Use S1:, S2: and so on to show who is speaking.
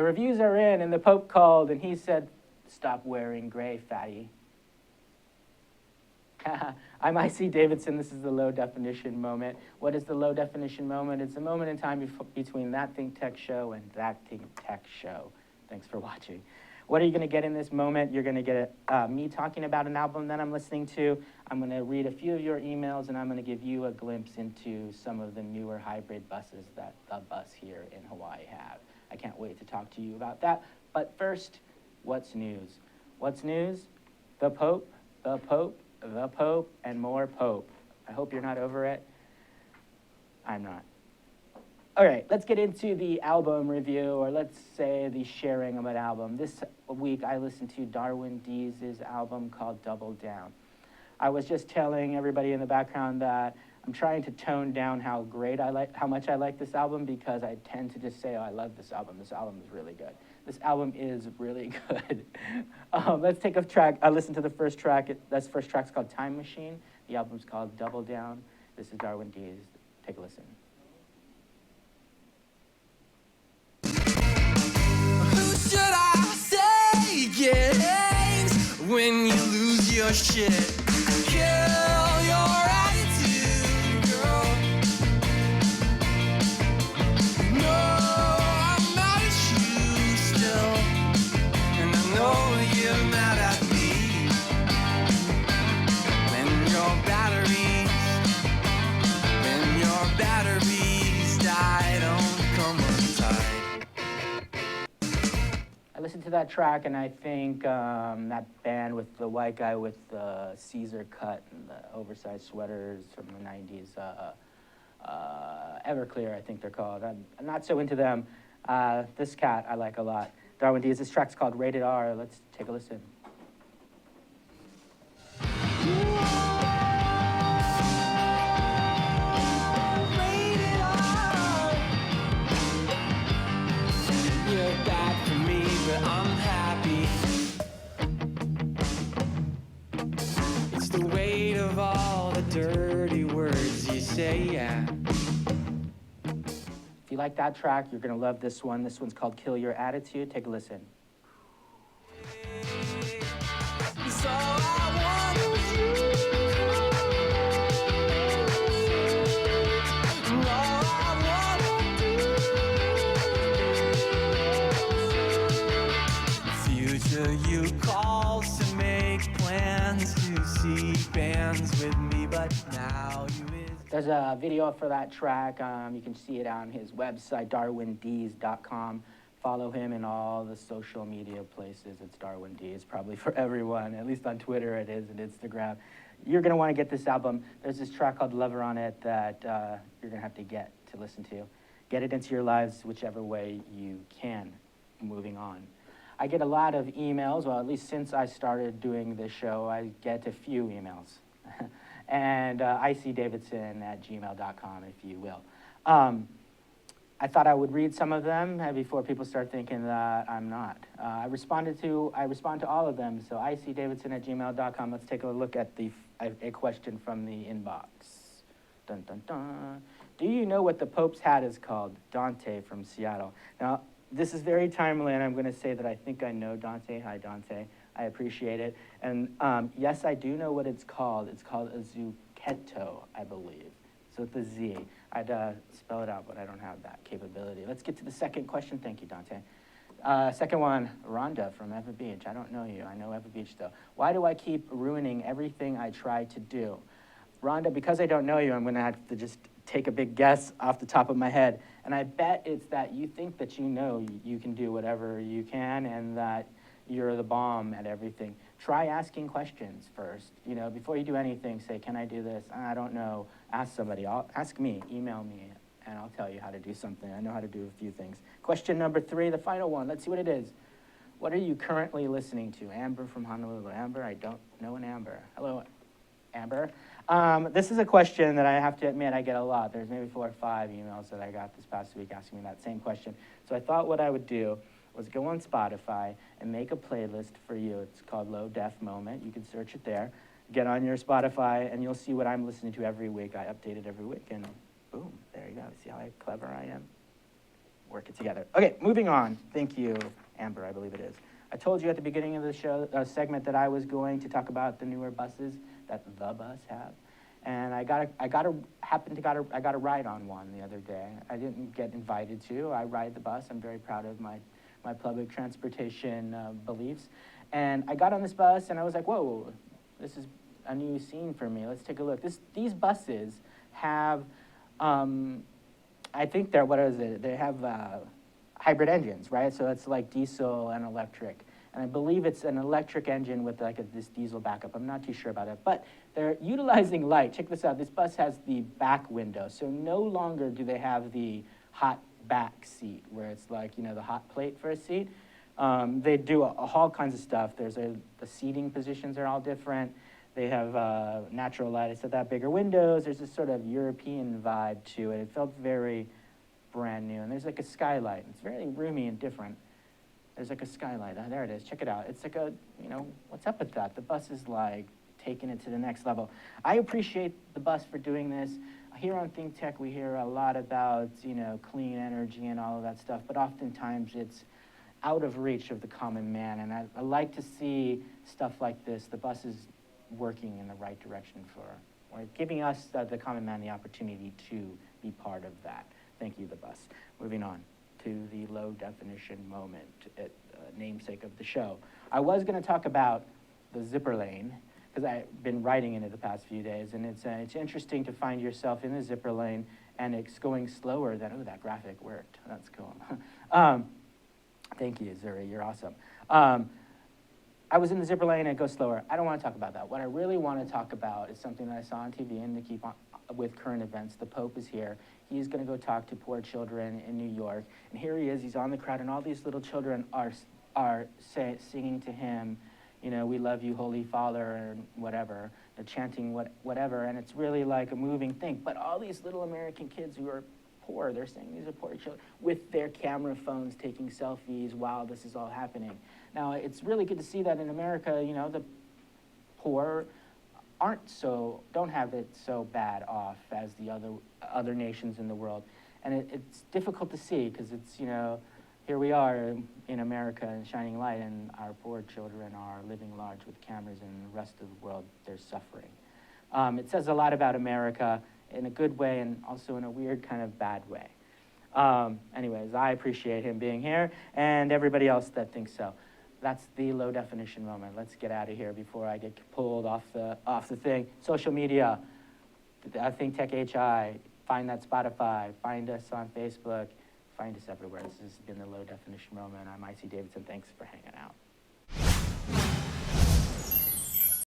S1: reviews are in, and the Pope called, and he said, "Stop wearing gray, fatty." I'm IC Davidson. This is the low definition moment. What is the low definition moment? It's a moment in time between that ThinkTech show and that ThinkTech show. Thanks for watching. What are you going to get in this moment? You're going to get me talking about an album that I'm listening to. I'm going to read a few of your emails, and I'm going to give you a glimpse into some of the newer hybrid buses that the bus here in Hawaii have. I can't wait to talk to you about that. But first, what's news? What's news? The Pope, the Pope, the Pope, and more Pope. I hope you're not over it. I'm not. All right, let's get into the album review, or let's say the sharing of an album. This week I listened to Darwin Deez's album called Double Down. I was just telling everybody in the background that I'm trying to tone down how much I like this album, because I tend to just say, oh, I love this album. This album is really good. This album is really good. Let's take a track. I listened to the first track. This first track's called Time Machine. The album's called Double Down. This is Darwin Deez. Take a listen.
S2: Who should I say games when you lose your shit? Kill your attitude, girl. No, I'm mad at you still, and I know you're mad at me. When your batteries die, don't come untied.
S1: I listened to that track, and I think that band with the white guy with the Caesar cut and the oversized sweaters from the 90s, Everclear, I think they're called. I'm not so into them. This cat I like a lot. Darwin Deez. This track's called Rated R. Let's take a listen.
S2: You're bad for me, but I'm happy. It's the weight of all the dirty words you say, yeah.
S1: If you like that track, you're going to love this one. This one's called Kill Your Attitude. Take a listen.
S2: So I want you. And all I wanna do. Future you calls to make plans to see bands with me, but now you is.
S1: There's a video for that track. You can see it on his website, darwindeez.com. Follow him in all the social media places. It's Darwin Deez, probably for everyone. At least on Twitter it is, and Instagram. You're going to want to get this album. There's this track called Lover on it that you're going to have to get to listen to. Get it into your lives whichever way you can. Moving on. I get a lot of emails. Well, at least since I started doing this show, I get a few emails. And icdavidson@gmail.com, if you will. I thought I would read some of them before people start thinking that I'm not. I respond to all of them. So icdavidson@gmail.com. Let's take a look at a question from the inbox. Dun, dun, dun. Do you know what the Pope's hat is called? Dante from Seattle. Now, this is very timely, and I'm going to say that I think I know Dante. Hi, Dante. I appreciate it. And yes, I do know what it's called. It's called a zucchetto, I believe. So with the Z. I'd spell it out, but I don't have that capability. Let's get to the second question. Thank you, Dante. Second one, Rhonda from Eva Beach. I don't know you. I know Eva Beach, though. Why do I keep ruining everything I try to do? Rhonda, because I don't know you, I'm going to have to just take a big guess off the top of my head. And I bet it's that you think that you know you can do whatever you can and that you're the bomb at everything. Try asking questions first. You know, before you do anything, say, can I do this? I don't know. Ask somebody. Ask me. Email me, and I'll tell you how to do something. I know how to do a few things. Question number 3, the final one. Let's see what it is. What are you currently listening to? Amber from Honolulu. Amber, I don't know an Amber. Hello, Amber. This is a question that I have to admit I get a lot. There's maybe 4 or 5 emails that I got this past week asking me that same question. So I thought what I would do was go on Spotify and make a playlist for you. It's called Low Def Moment. You can search it there. Get on your Spotify, and you'll see what I'm listening to every week. I update it every week, and boom, there you go. See how clever I am? work it together. Okay, moving on. Thank you, Amber, I believe it is. I told you at the beginning of the show segment that I was going to talk about the newer buses that the bus have. And I got a ride on one the other day. I didn't get invited to. I ride the bus. I'm very proud of my public transportation beliefs. And I got on this bus and I was like, whoa, this is a new scene for me. Let's take a look. These buses have, I think they're, what is it? They have hybrid engines, right? So it's like diesel and electric. And I believe it's an electric engine with like this diesel backup. I'm not too sure about it, but they're utilizing light. Check this out. This bus has the back window. So no longer do they have the hot back seat where it's like, you know, the hot plate for a seat. They do all kinds of stuff. The seating positions are all different. They have natural light. I said that, bigger windows. There's this sort of European vibe to it. It felt very brand new. And there's like a skylight. It's very roomy and different. There's like a skylight. There it is. Check it out. It's like a, you know, what's up with that? The bus is like taking it to the next level. I appreciate the bus for doing this. Here on ThinkTech, we hear a lot about, you know, clean energy and all of that stuff, but oftentimes it's out of reach of the common man. And I like to see stuff like this, the bus is working in the right direction or giving us, the common man, the opportunity to be part of that. Thank you, the bus. Moving on to the low definition moment, namesake of the show. I was going to talk about the zipper lane because I've been writing in it the past few days, and it's interesting to find yourself in the zipper lane and it's going slower than, oh, that graphic worked. That's cool. Thank you, Zuri, you're awesome. I was in the zipper lane and it goes slower. I don't want to talk about that. What I really want to talk about is something that I saw on TV and to keep on with current events. The Pope is here. He's going to go talk to poor children in New York. And here he is. He's on the crowd, and all these little children are singing to him, you know, we love you, Holy Father, and whatever. They're chanting whatever, and it's really like a moving thing. But all these little American kids who are poor, they're saying these are poor children, with their camera phones taking selfies while this is all happening. Now, it's really good to see that in America, you know, the poor don't have it so bad off as the other nations in the world. And it's difficult to see because it's, you know, here we are in America and shining light, and our poor children are living large with cameras, and the rest of the world, they're suffering. It says a lot about America in a good way and also in a weird kind of bad way. Anyways, I appreciate him being here and everybody else that thinks so. That's the low definition moment. Let's get out of here before I get pulled off the thing. Social media, ThinkTech HI, find that Spotify, find us on Facebook, find us everywhere. This has been the low definition moment. I'm IC Davidson. Thanks for hanging out.